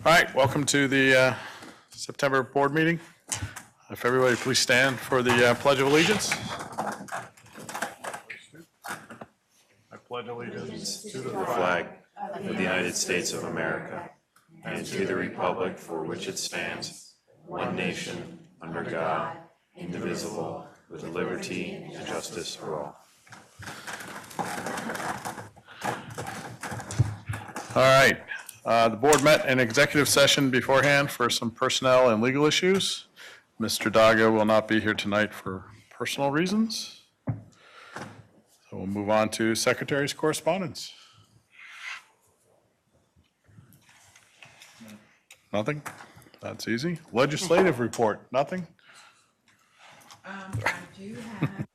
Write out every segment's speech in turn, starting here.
All right, welcome to the September board meeting. If everybody please stand for the Pledge of Allegiance. I pledge allegiance to the flag of the United States of America and to the republic for which it stands, one nation, under God, indivisible, with liberty and justice for all. All right. The board met in executive session beforehand for some personnel and legal issues. Mr. Daga will not be here tonight for personal reasons. So we'll move on to Secretary's correspondence. Nothing? That's easy. Legislative report, nothing? I do have.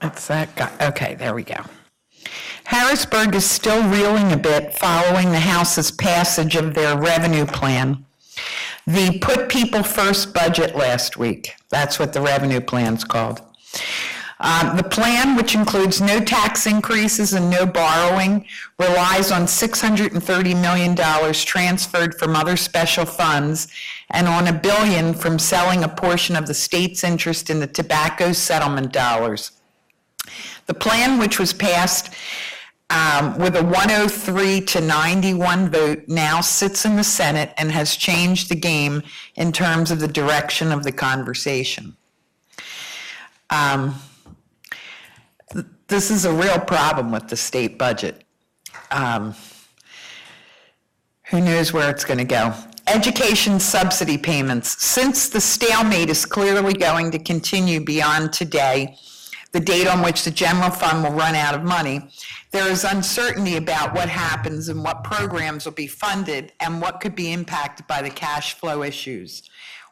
It's that guy. Okay, there we go. Harrisburg is still reeling a bit following the House's passage of their revenue plan. The Put People First budget last week. That's what the revenue plan's called. The plan, which includes no tax increases and no borrowing, relies on $630 million transferred from other special funds and on $1 billion from selling a portion of the state's interest in the tobacco settlement dollars. The plan, which was passed with a 103-91 vote, now sits in the Senate and has changed the game in terms of the direction of the conversation. This is a real problem with the state budget. Who knows where it's going to go? Education subsidy payments. Since the stalemate is clearly going to continue beyond today, the date on which the general fund will run out of money, there is uncertainty about what happens and what programs will be funded and what could be impacted by the cash flow issues.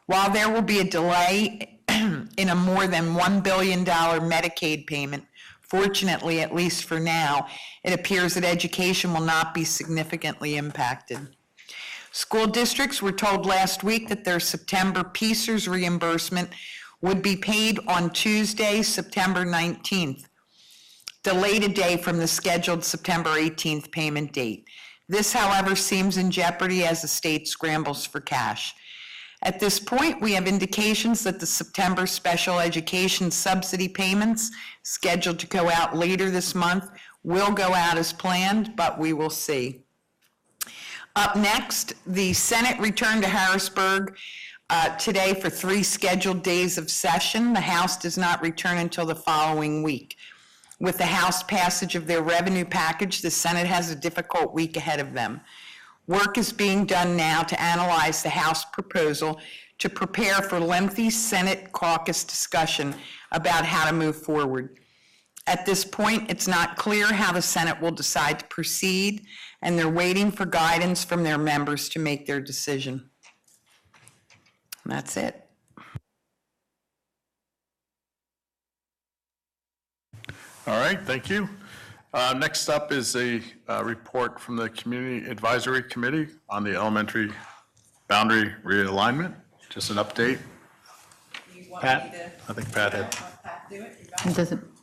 While there will be a delay in a more than $1 billion Medicaid payment, fortunately, at least for now, it appears that education will not be significantly impacted. School districts were told last week that their September PSERS reimbursement would be paid on Tuesday, September 19th, delayed a day from the scheduled September 18th payment date. This, however, seems in jeopardy as the state scrambles for cash. At this point, we have indications that the September special education subsidy payments, scheduled to go out later this month, will go out as planned, but we will see. Up next, the Senate returned to Harrisburg today for 3 scheduled days of session. The House does not return until the following week. With the House passage of their revenue package, the Senate has a difficult week ahead of them. Work is being done now to analyze the House proposal to prepare for lengthy Senate caucus discussion about how to move forward. At this point, it's not clear how the Senate will decide to proceed, and they're waiting for guidance from their members to make their decision. And that's it. All right, thank you. Next up is a report from the Community Advisory Committee on the elementary boundary realignment. Just an update. Pat? I think Pat had.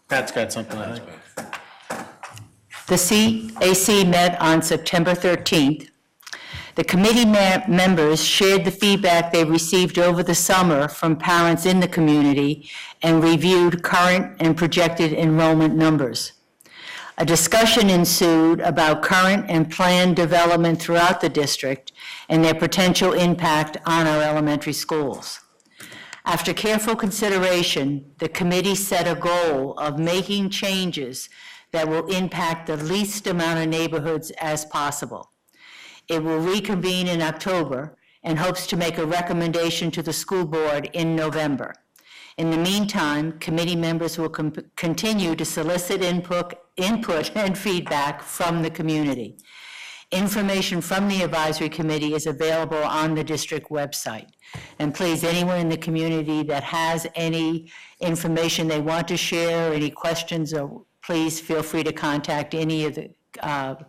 Pat's got something, I think. The CAC met on September 13th. The committee members shared the feedback they received over the summer from parents in the community and reviewed current and projected enrollment numbers. A discussion ensued about current and planned development throughout the district and their potential impact on our elementary schools. After careful consideration, the committee set a goal of making changes that will impact the least amount of neighborhoods as possible. It will reconvene in October and hopes to make a recommendation to the school board in November. In the meantime, committee members will continue to solicit input and feedback from the community. Information from the advisory committee is available on the district website. And please, anyone in the community that has any information they want to share, any questions, or please feel free to contact any of the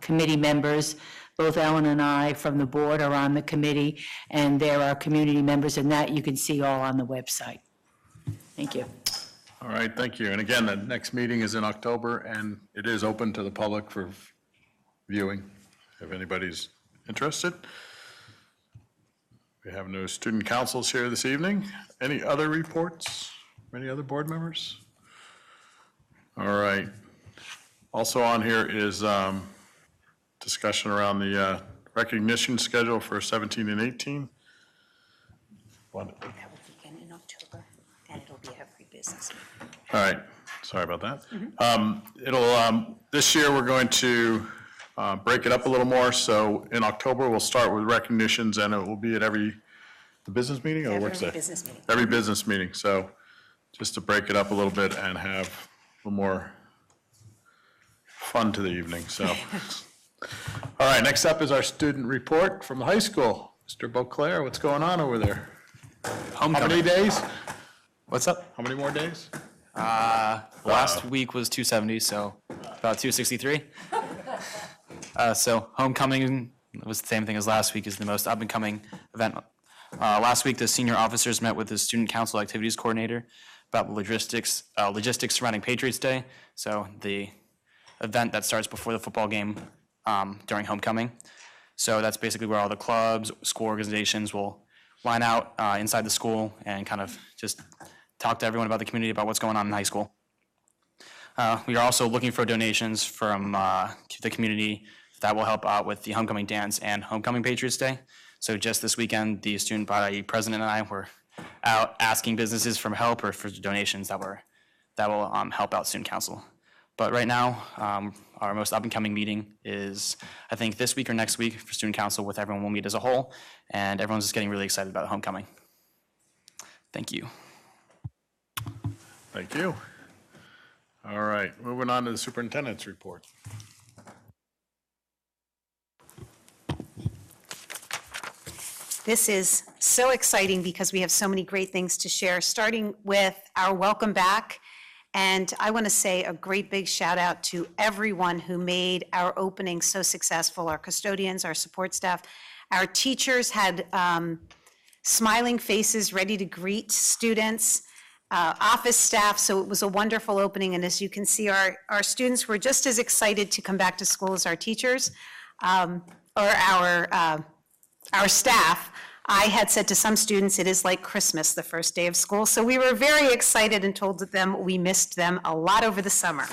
committee members. Both Ellen and I from the board are on the committee, and there are community members, and that you can see all on the website. Thank you. All right, thank you. And again, the next meeting is in October, and it is open to the public for viewing, if anybody's interested. We have no student councils here this evening. Any other reports? Any other board members? All right. Also on here is discussion around the recognition schedule for 17 and 18. What? That will begin in October, and it'll be every business meeting. All right, sorry about that. This year, we're going to break it up a little more, so in October, we'll start with recognitions, and it will be at the business meeting, or what's Every that? business meeting. Every business meeting, so just to break it up a little bit and have a little more fun to the evening, so. All right, next up is our student report from the high school. Mr. Beauclair, what's going on over there? How many days? What's up? How many more days? Last week was 270, so about 263. So homecoming was the same thing as last week, is the most up-and-coming event. Last week, the senior officers met with the student council activities coordinator about the logistics surrounding Patriots Day. So the event that starts before the football game during homecoming. So that's basically where all the clubs, school organizations will line out inside the school and kind of just talk to everyone about the community, about what's going on in high school. We are also looking for donations from the community that will help out with the homecoming dance and homecoming Patriots Day. So just this weekend, the student body president and I were out asking businesses for help or for donations that will help out student council. But right now, our most up-and-coming meeting is, I think, this week or next week for student council with everyone. We'll meet as a whole, and everyone's just getting really excited about homecoming. Thank you. Thank you. All right, moving on to the superintendent's report. This is so exciting because we have so many great things to share, starting with our welcome back. And I want to say a great big shout out to everyone who made our opening so successful, our custodians, our support staff. Our teachers had smiling faces ready to greet students, office staff, so it was a wonderful opening. And as you can see, our students were just as excited to come back to school as our teachers, or our staff. I had said to some students, it is like Christmas, the first day of school. So we were very excited and told them we missed them a lot over the summer.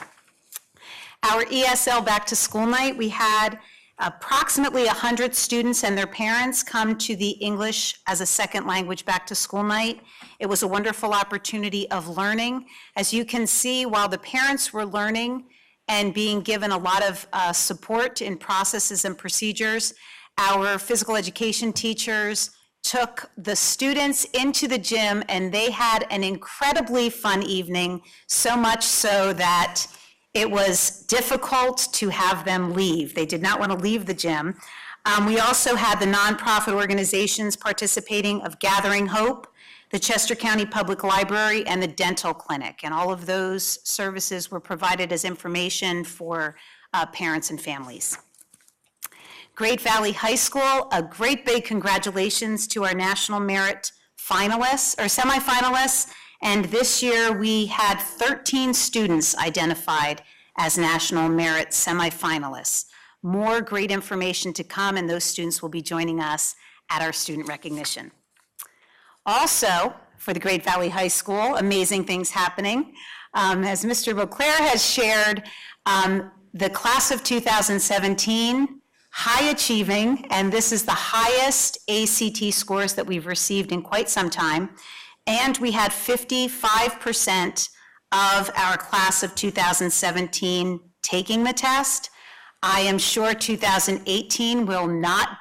Our ESL back to school night, we had approximately 100 students and their parents come to the English as a second language back to school night. It was a wonderful opportunity of learning. As you can see, while the parents were learning and being given a lot of support in processes and procedures, our physical education teachers took the students into the gym and they had an incredibly fun evening, so much so that it was difficult to have them leave. They did not want to leave the gym. We also had the nonprofit organizations participating of Gathering Hope, the Chester County Public Library, and the dental clinic. And all of those services were provided as information for parents and families. Great Valley High School, a great big congratulations to our National Merit finalists, or semifinalists. And this year we had 13 students identified as National Merit semifinalists. More great information to come, and those students will be joining us at our student recognition. Also, for the Great Valley High School, amazing things happening. As Mr. Beauclair has shared, the class of 2017, high achieving, and this is the highest ACT scores that we've received in quite some time. And we had 55% of our class of 2017 taking the test. I am sure 2018 will not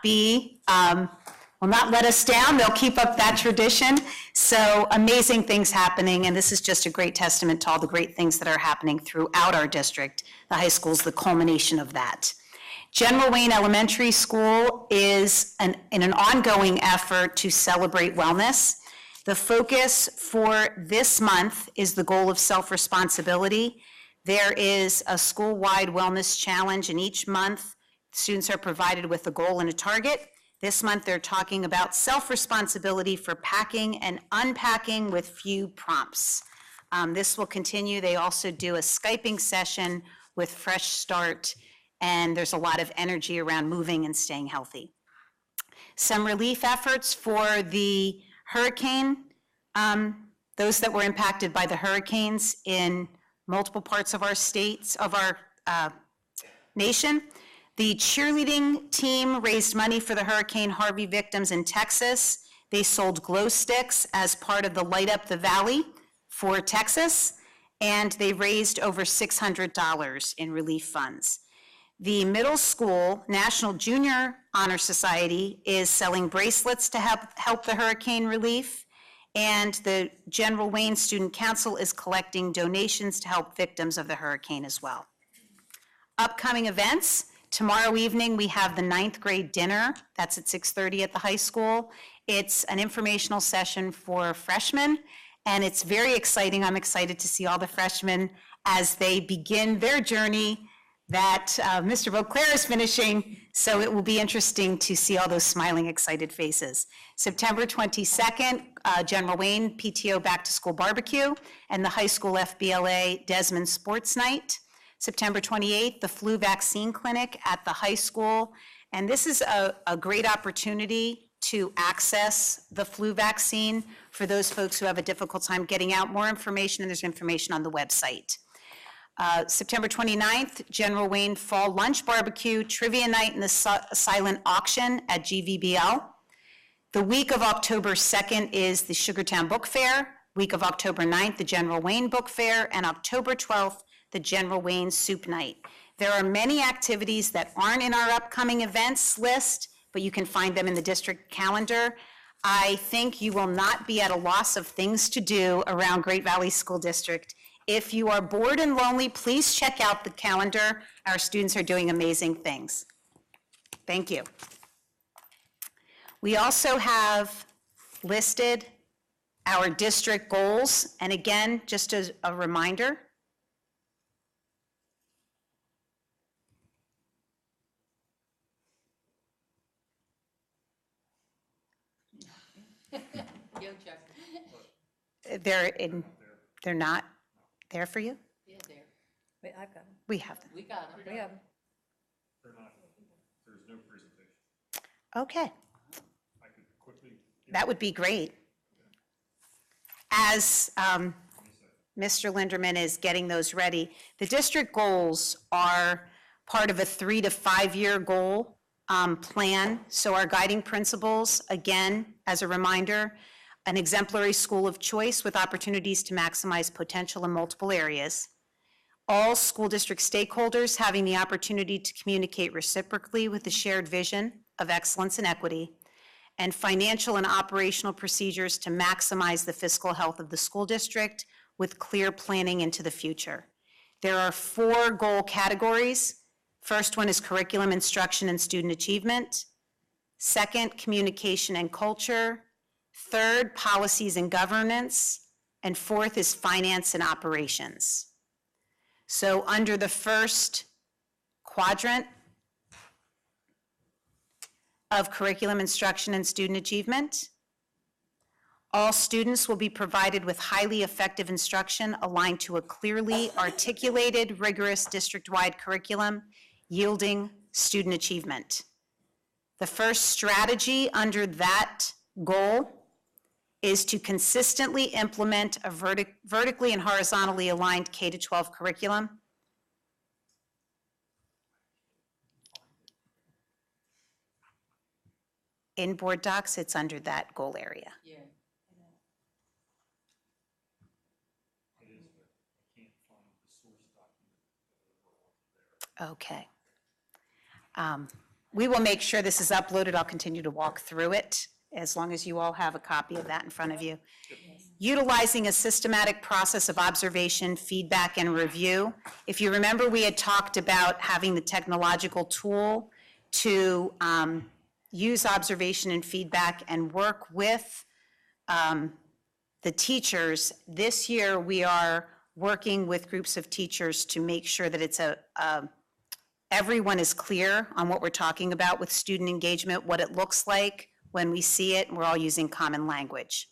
let us down. They'll keep up that tradition. So amazing things happening, and this is just a great testament to all the great things that are happening throughout our district. The high school is the culmination of that. General Wayne Elementary School is in an ongoing effort to celebrate wellness. The focus for this month is the goal of self-responsibility. There is a school-wide wellness challenge, and each month, students are provided with a goal and a target. This month, they're talking about self-responsibility for packing and unpacking with few prompts. This will continue. They also do a Skyping session with Fresh Start and there's a lot of energy around moving and staying healthy. Some relief efforts for the hurricane, those that were impacted by the hurricanes in multiple parts of our states, of our nation. The cheerleading team raised money for the Hurricane Harvey victims in Texas. They sold glow sticks as part of the Light Up the Valley for Texas, and they raised over $600 in relief funds. The middle school National Junior Honor Society is selling bracelets to help the hurricane relief, and the General Wayne Student Council is collecting donations to help victims of the hurricane as well. Upcoming events, tomorrow evening we have the 9th grade dinner. That's at 6:30 at the high school. It's an informational session for freshmen, and it's very exciting. I'm excited to see all the freshmen as they begin their journey that Mr. Beauclair is finishing, so it will be interesting to see all those smiling, excited faces. September 22nd, General Wayne PTO Back to School Barbecue and the high school FBLA Desmond Sports Night. September 28th, the flu vaccine clinic at the high school. And this is a great opportunity to access the flu vaccine for those folks who have a difficult time getting out. More information, and there's information on the website. September 29th, General Wayne Fall Lunch Barbecue, Trivia Night, and the Silent Auction at GVBL. The week of October 2nd is the Sugartown Book Fair. Week of October 9th, the General Wayne Book Fair, and October 12th, the General Wayne Soup Night. There are many activities that aren't in our upcoming events list, but you can find them in the district calendar. I think you will not be at a loss of things to do around Great Valley School District. If you are bored and lonely, please check out the calendar. Our students are doing amazing things. Thank you. We also have listed our district goals, and again, just as a reminder, they're not there for you? Yeah, there. Wait, I've got them. We have them. We got them. We have them. Okay. That would be great. As Mr. Linderman is getting those ready, the district goals are part of a 3 to 5 year goal plan. So our guiding principles, again, as a reminder, an exemplary school of choice with opportunities to maximize potential in multiple areas. All school district stakeholders having the opportunity to communicate reciprocally with the shared vision of excellence and equity, and financial and operational procedures to maximize the fiscal health of the school district with clear planning into the future. There are 4 goal categories. First one is curriculum, instruction, and student achievement. Second, communication and culture. Third, policies and governance. And fourth is finance and operations. So under the first quadrant of curriculum, instruction, and student achievement, all students will be provided with highly effective instruction aligned to a clearly articulated, rigorous district-wide curriculum yielding student achievement. The first strategy under that goal is to consistently implement a vertically and horizontally aligned K-12 curriculum. In board docs, it's under that goal area. Yeah. Okay. We will make sure this is uploaded. I'll continue to walk through it as long as you all have a copy of that in front of you. Utilizing a systematic process of observation, feedback, and review. If you remember, we had talked about having the technological tool to use observation and feedback and work with the teachers. This year, we are working with groups of teachers to make sure that it's everyone is clear on what we're talking about with student engagement, what it looks like when we see it, and we're all using common language.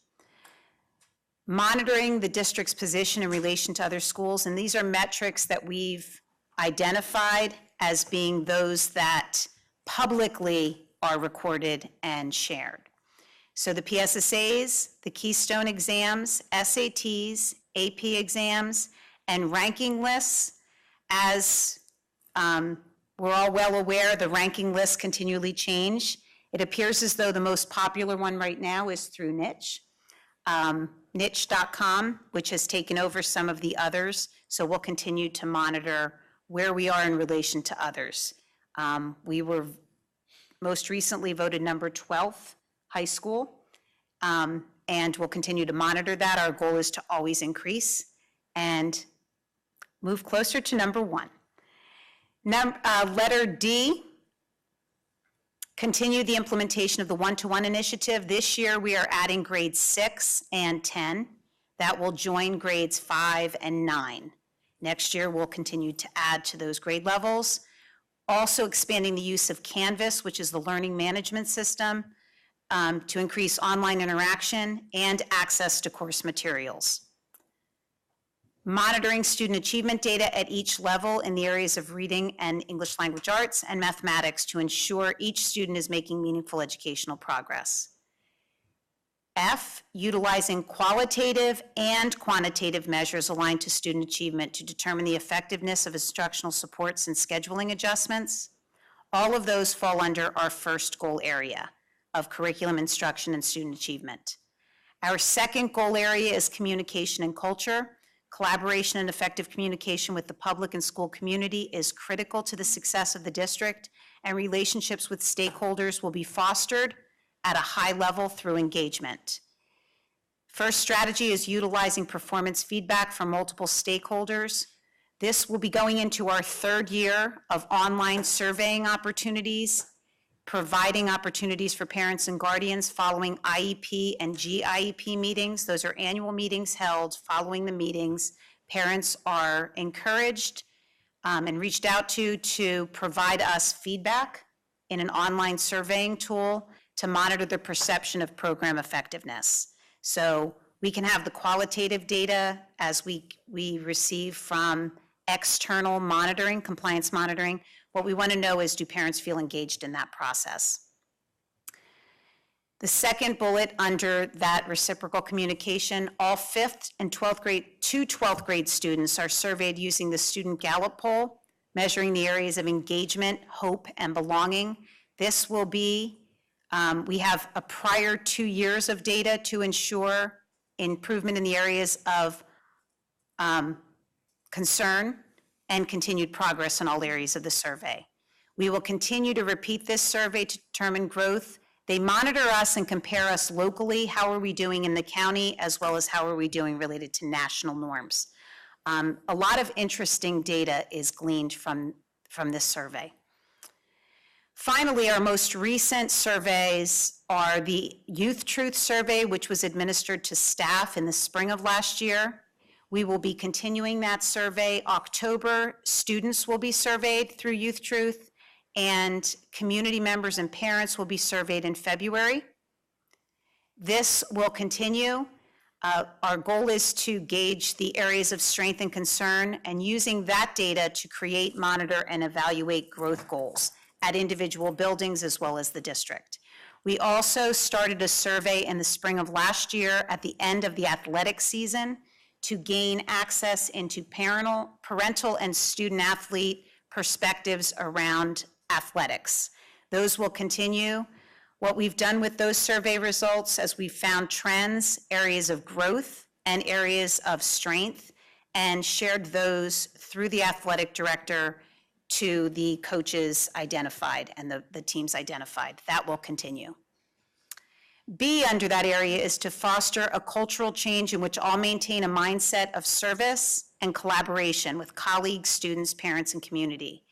Monitoring the district's position in relation to other schools, and these are metrics that we've identified as being those that publicly are recorded and shared. So the PSSAs, the Keystone exams, SATs, AP exams, and ranking lists, as we're all well aware, the ranking lists continually change. It appears as though the most popular one right now is through Niche, niche.com, which has taken over some of the others. So we'll continue to monitor where we are in relation to others. We were most recently voted number 12th high school, and we'll continue to monitor that. Our goal is to always increase and move closer to number 1. Letter D, continue the implementation of the one-to-one initiative. This year, we are adding grades 6 and 10. That will join grades 5 and 9. Next year, we'll continue to add to those grade levels. Also expanding the use of Canvas, which is the learning management system, to increase online interaction and access to course materials. Monitoring student achievement data at each level in the areas of reading and English language arts and mathematics to ensure each student is making meaningful educational progress. F, utilizing qualitative and quantitative measures aligned to student achievement to determine the effectiveness of instructional supports and scheduling adjustments. All of those fall under our first goal area of curriculum instruction and student achievement. Our second goal area is communication and culture. Collaboration and effective communication with the public and school community is critical to the success of the district, and relationships with stakeholders will be fostered at a high level through engagement. First strategy is utilizing performance feedback from multiple stakeholders. This will be going into our 3rd year of online surveying opportunities, providing opportunities for parents and guardians following IEP and GIEP meetings. Those are annual meetings held. Following the meetings, parents are encouraged and reached out to provide us feedback in an online surveying tool to monitor the perception of program effectiveness. So we can have the qualitative data as we receive from external monitoring, compliance monitoring. What we want to know is, do parents feel engaged in that process? The second bullet under that reciprocal communication, all 5th and 12th grade, 12th grade students are surveyed using the Student Gallup poll, measuring the areas of engagement, hope, and belonging. This will be, we have a prior 2 years of data to ensure improvement in the areas of concern and continued progress in all areas of the survey. We will continue to repeat this survey to determine growth. They monitor us and compare us locally. How are we doing in the county, as well as how are we doing related to national norms? A lot of interesting data is gleaned from this survey. Finally, our most recent surveys are the Youth Truth Survey, which was administered to staff in the spring of last year. We will be continuing that survey. October, students will be surveyed through Youth Truth, and community members and parents will be surveyed in February. This will continue. Our goal is to gauge the areas of strength and concern, and using that data to create, monitor, and evaluate growth goals at individual buildings as well as the district. We also started a survey in the spring of last year at the end of the athletic season to gain access into parental and student athlete perspectives around athletics. Those will continue. What we've done with those survey results, as we've found trends, areas of growth and areas of strength, and shared those through the athletic director to the coaches identified and the teams identified. That will continue. B under that area is to foster a cultural change in which all maintain a mindset of service and collaboration with colleagues, students, parents, and community.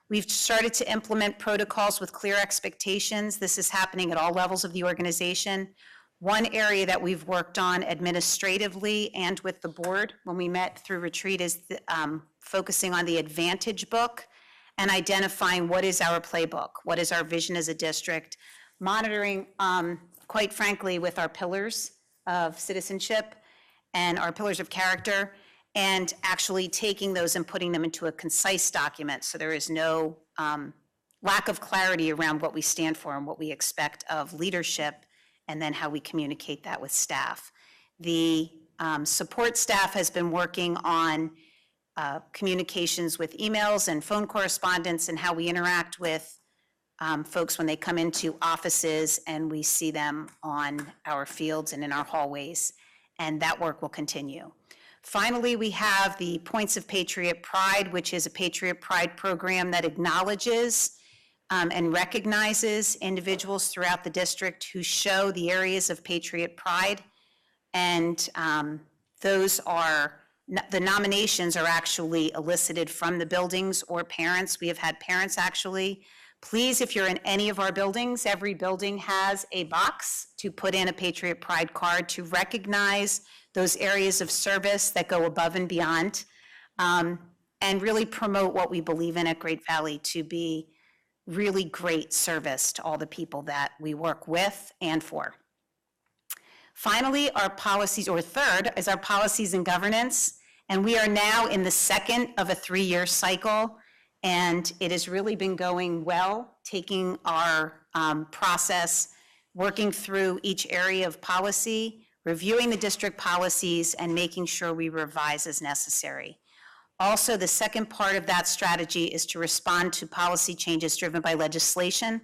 We've started to implement protocols with clear expectations. This is happening at all levels of the organization. One area that we've worked on administratively and with the board when we met through retreat is focusing on the Advantage book and identifying what is our playbook, what is our vision as a district, monitoring, quite frankly, with our pillars of citizenship and our pillars of character, and actually taking those and putting them into a concise document so there is no lack of clarity around what we stand for and what we expect of leadership, and then how we communicate that with staff. The support staff has been working on communications with emails and phone correspondence and how we interact with folks when they come into offices and we see them on our fields and in our hallways, and that work will continue. Finally, we have the Points of Patriot Pride, which is a Patriot Pride program that acknowledges and recognizes individuals throughout the district who show the areas of Patriot Pride. And those are, the nominations are actually elicited from the buildings or parents. We have had parents actually. Please, if you're in any of our buildings, every building has a box to put in a Patriot Pride card to recognize those areas of service that go above and beyond, and really promote what we believe in at Great Valley to be really great service to all the people that we work with and for. Finally, our policies, or third, is our policies and governance. And we are now in the second of a 3-year cycle. And it has really been going well, taking our process, working through each area of policy, reviewing the district policies, and making sure we revise as necessary. Also, the second part of that strategy is to respond to policy changes driven by legislation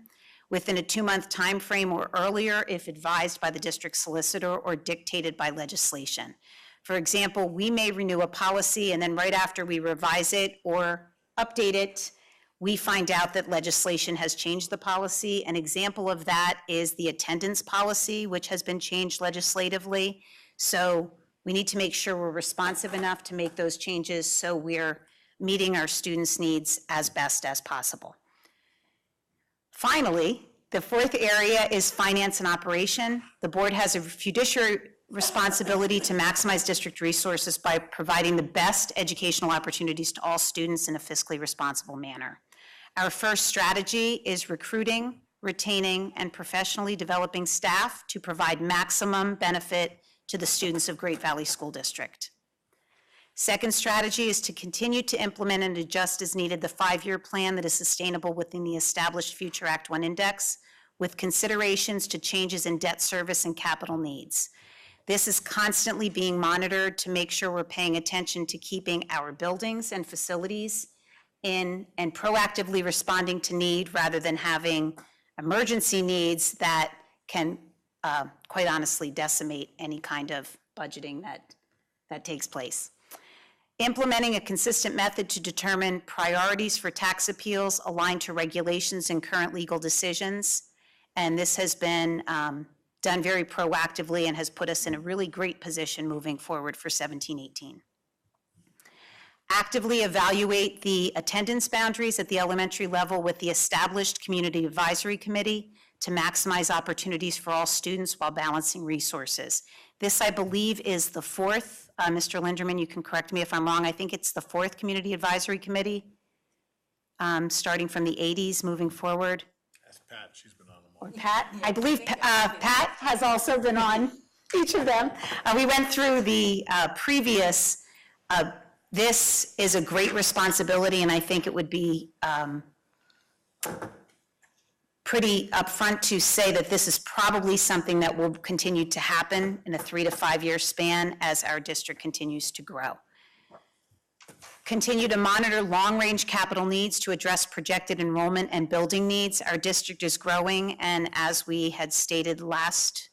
within a 2-month time frame or earlier if advised by the district solicitor or dictated by legislation. For example, we may renew a policy and then right after we revise it or update it, we find out that legislation has changed the policy. An example of that is the attendance policy, which has been changed legislatively. So we need to make sure we're responsive enough to make those changes so we're meeting our students' needs as best as possible. Finally, the fourth area is finance and operation. The board has a fiduciary responsibility to maximize district resources by providing the best educational opportunities to all students in a fiscally responsible manner. Our first strategy is recruiting, retaining, and professionally developing staff to provide maximum benefit to the students of Great Valley School District. Second strategy is to continue to implement and adjust as needed the 5-year plan that is sustainable within the established Future Act 1 index with considerations to changes in debt service and capital needs. This is constantly being monitored to make sure we're paying attention to keeping our buildings and facilities in and proactively responding to need rather than having emergency needs that can quite honestly decimate any kind of budgeting that takes place. Implementing a consistent method to determine priorities for tax appeals aligned to regulations and current legal decisions. And this has been done very proactively and has put us in a really great position moving forward for 17-18. Actively evaluate the attendance boundaries at the elementary level with the established Community Advisory Committee to maximize opportunities for all students while balancing resources. This, I believe, is the fourth. Mr. Linderman, you can correct me if I'm wrong. I think it's the fourth Community Advisory Committee, starting from the 80s moving forward. That's Pat, she's been on them all. Or Pat, I believe Pat has also been on each of them. We went through the previous, this is a great responsibility, and I think it would be pretty upfront to say that this is probably something that will continue to happen in a 3 to 5 year span as our district continues to grow. Continue to monitor long-range capital needs to address projected enrollment and building needs. Our district is growing, and as we had stated last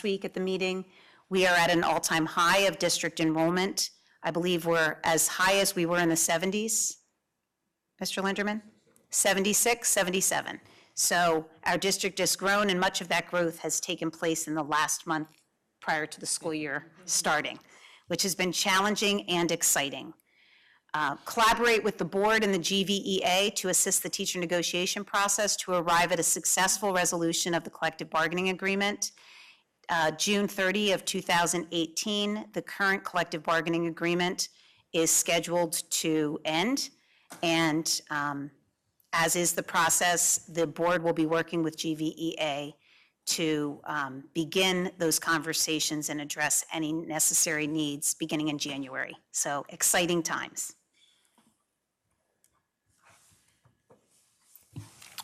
week at the meeting, we are at an all-time high of district enrollment. I believe we're as high as we were in the 70s, Mr. Linderman? 76, 77. So our district has grown, and much of that growth has taken place in the last month prior to the school year starting, which has been challenging and exciting. Collaborate with the board and the GVEA to assist the teacher negotiation process to arrive at a successful resolution of the collective bargaining agreement. June 30 of 2018, the current collective bargaining agreement is scheduled to end, and as is the process, the board will be working with GVEA to begin those conversations and address any necessary needs beginning in January. So exciting times.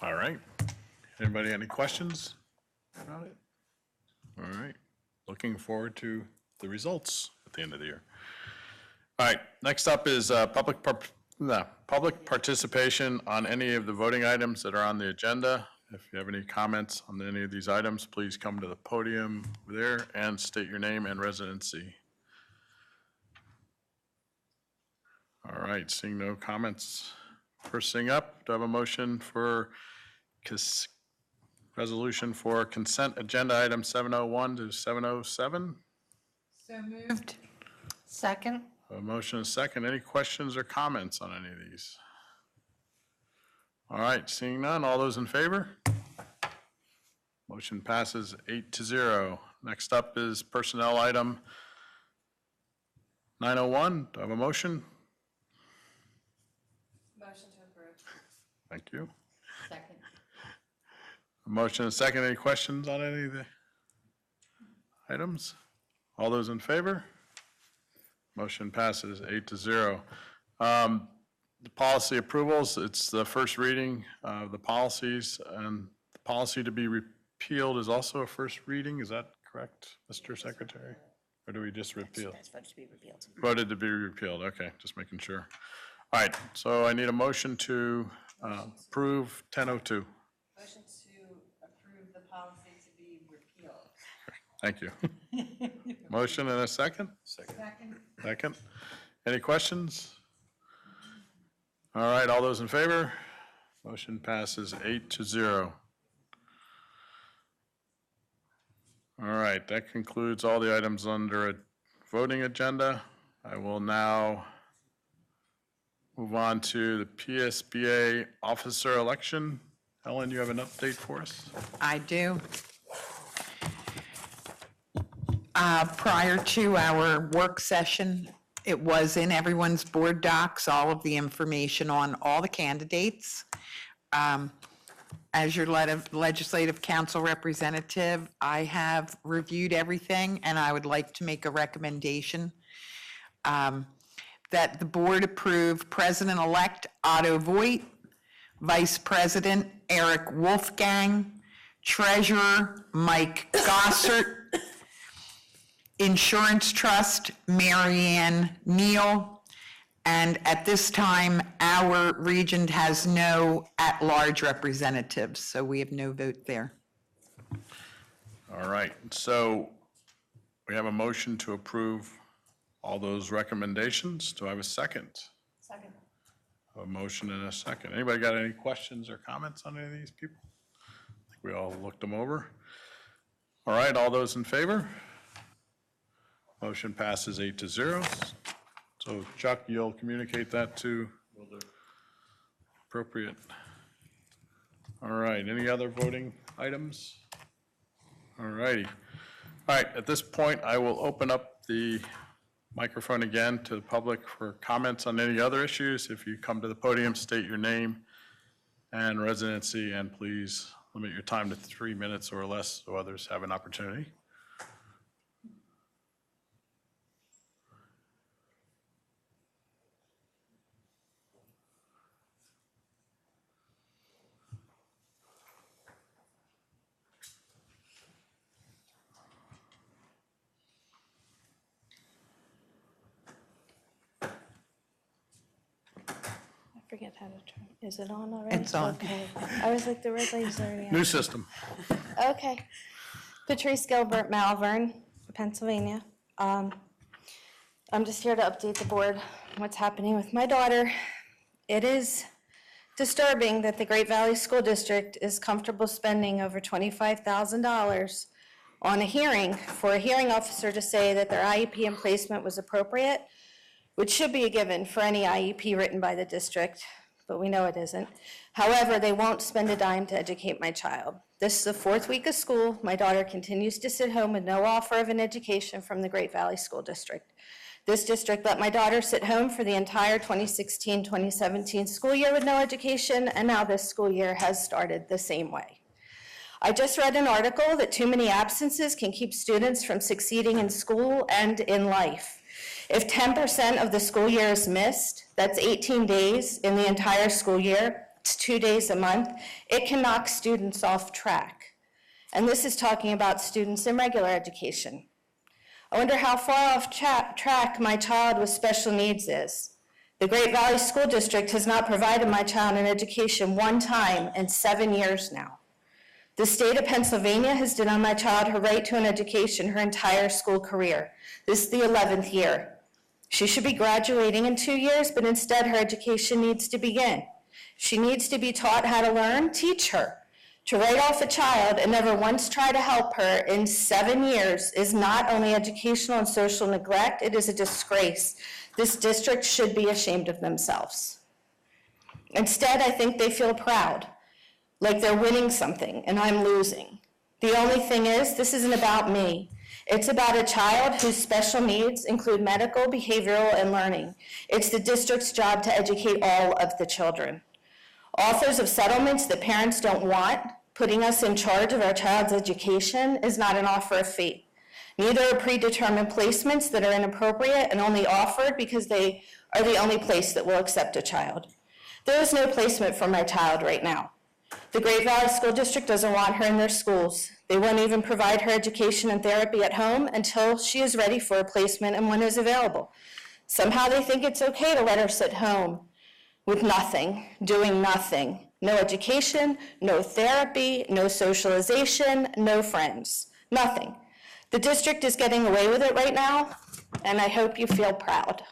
All right. Anybody, any questions about it? All right. Looking forward to the results at the end of the year. All right, next up is public participation on any of the voting items that are on the agenda. If you have any comments on any of these items, please come to the podium there and state your name and residency. All right, seeing no comments. First thing up, do I have a motion for resolution for consent agenda item 701 to 707? So moved. Second? A motion and a second. Any questions or comments on any of these? All right, seeing none, all those in favor? Motion passes 8-0. Next up is personnel item 901. Do I have a motion? Motion to approve. Thank you. Second. A motion and a second. Any questions on any of the items? All those in favor? Motion passes 8-0. The policy approvals, it's the first reading of the policies, and the policy to be repealed is also a first reading. Is that correct, Mr. Secretary? Or do we just repeal? That's voted to be repealed. Voted to be repealed, okay, just making sure. All right, so I need a motion to approve 1002. Motion to approve the policy to be repealed. Thank you. Motion and a second? Second. Second. Any questions? All right, all those in favor? Motion passes 8-0. All right, that concludes all the items under a voting agenda. I will now move on to the PSBA officer election. Helen, you have an update for us? I do. Prior to our work session, it was in everyone's board docs, all of the information on all the candidates. As your legislative council representative, I have reviewed everything, and I would like to make a recommendation that the board approve President-elect Otto Voigt, Vice President Eric Wolfgang, Treasurer Mike Gossert, Insurance Trust Marianne Neal, and at this time, our region has no at-large representatives, so we have no vote there. All right, so we have a motion to approve all those recommendations. Do I have a second? Second. A motion and a second. Anybody got any questions or comments on any of these people? I think we all looked them over. All right, all those in favor? Motion passes 8-0. So Chuck, you'll communicate that to appropriate. All right, any other voting items? All righty. All right, at this point, I will open up the microphone again to the public for comments on any other issues. If you come to the podium, state your name and residency, and please limit your time to 3 minutes or less so others have an opportunity. I forget how to turn, is it on already? It's on. Okay. I was like, the red light's already on. New system. Okay. Patrice Gilbert, Malvern, Pennsylvania. I'm just here to update the board on what's happening with my daughter. It is disturbing that the Great Valley School District is comfortable spending over $25,000 on a hearing for a hearing officer to say that their IEP and placement was appropriate, which should be a given for any IEP written by the district, but we know it isn't. However, they won't spend a dime to educate my child. This is the 4th week of school. My daughter continues to sit home with no offer of an education from the Great Valley School District. This district let my daughter sit home for the entire 2016-2017 school year with no education, and now this school year has started the same way. I just read an article that too many absences can keep students from succeeding in school and in life. If 10% of the school year is missed, that's 18 days in the entire school year, it's 2 days a month, it can knock students off track. And this is talking about students in regular education. I wonder how far off track my child with special needs is. The Great Valley School District has not provided my child an education one time in 7 years now. The state of Pennsylvania has denied my child her right to an education her entire school career. This is the 11th year. She should be graduating in 2 years, but instead her education needs to begin. She needs to be taught how to learn, teach her. To write off a child and never once try to help her in 7 years is not only educational and social neglect, it is a disgrace. This district should be ashamed of themselves. Instead, I think they feel proud, like they're winning something and I'm losing. The only thing is, this isn't about me. It's about a child whose special needs include medical, behavioral, and learning. It's the district's job to educate all of the children. Authors of settlements that parents don't want, putting us in charge of our child's education, is not an offer of fate. Neither are predetermined placements that are inappropriate and only offered because they are the only place that will accept a child. There is no placement for my child right now. The Great Valley School District doesn't want her in their schools. They won't even provide her education and therapy at home until she is ready for a placement and one is available. Somehow they think it's okay to let her sit home with nothing, doing nothing. No education, no therapy, no socialization, no friends, nothing. The district is getting away with it right now, and I hope you feel proud.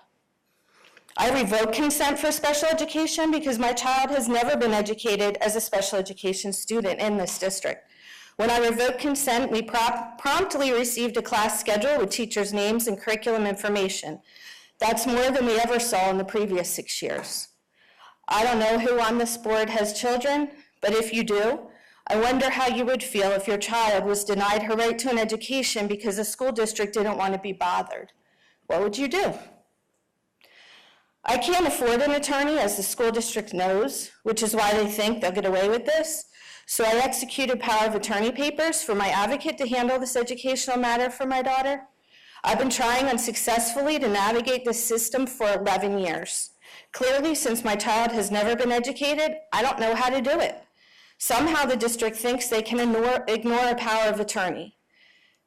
I revoke consent for special education because my child has never been educated as a special education student in this district. When I revoked consent, we promptly received a class schedule with teachers' names and curriculum information. That's more than we ever saw in the previous 6 years. I don't know who on this board has children, but if you do, I wonder how you would feel if your child was denied her right to an education because the school district didn't want to be bothered. What would you do? I can't afford an attorney, as the school district knows, which is why they think they'll get away with this. So I executed power of attorney papers for my advocate to handle this educational matter for my daughter. I've been trying unsuccessfully to navigate this system for 11 years. Clearly, since my child has never been educated, I don't know how to do it. Somehow the district thinks they can ignore a power of attorney.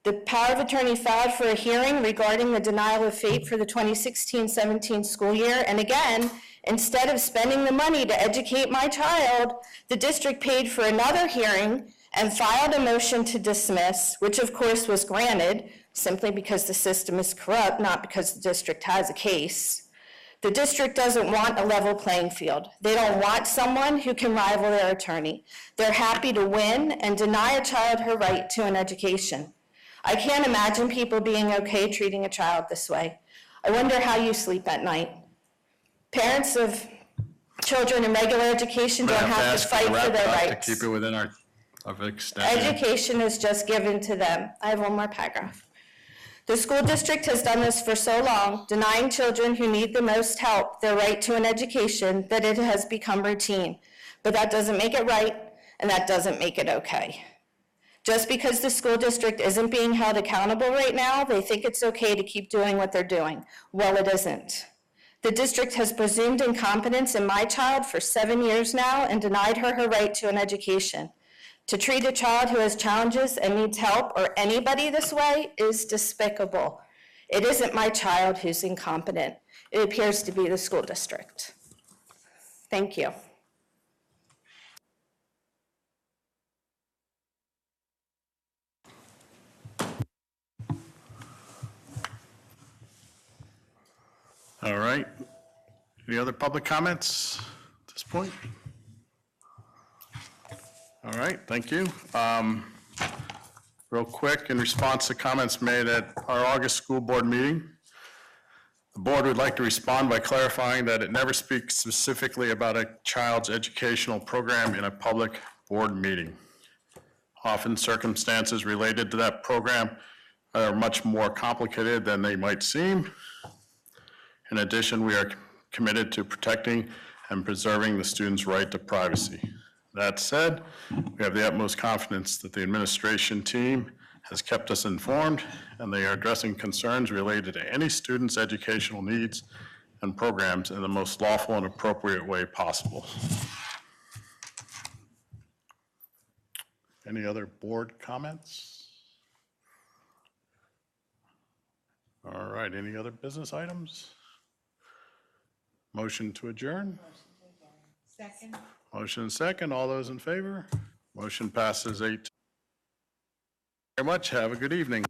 The power of attorney filed for a hearing regarding the denial of FAPE for the 2016-17 school year, and again, instead of spending the money to educate my child, the district paid for another hearing and filed a motion to dismiss, which of course was granted simply because the system is corrupt, not because the district has a case. The district doesn't want a level playing field. They don't want someone who can rival their attorney. They're happy to win and deny a child her right to an education. I can't imagine people being okay treating a child this way. I wonder how you sleep at night. Parents of children in regular education don't have to fight for their rights. To keep it within our extension. Education is just given to them. I have one more paragraph. The school district has done this for so long, denying children who need the most help their right to an education, that it has become routine. But that doesn't make it right, and that doesn't make it okay. Just because the school district isn't being held accountable right now, they think it's okay to keep doing what they're doing. Well, it isn't. The district has presumed incompetence in my child for 7 years now and denied her her right to an education. To treat a child who has challenges and needs help, or anybody this way, is despicable. It isn't my child who's incompetent. It appears to be the school district. Thank you. All right. Any other public comments at this point? All right, thank you. Real quick, in response to comments made at our August school board meeting, the board would like to respond by clarifying that it never speaks specifically about a child's educational program in a public board meeting. Often circumstances related to that program are much more complicated than they might seem. In addition, we are committed to protecting and preserving the student's right to privacy. That said, we have the utmost confidence that the administration team has kept us informed, and they are addressing concerns related to any student's educational needs and programs in the most lawful and appropriate way possible. Any other board comments? All right, any other business items? Motion to adjourn? Second. Motion and second, all those in favor? Motion passes 8. Very much, have a good evening.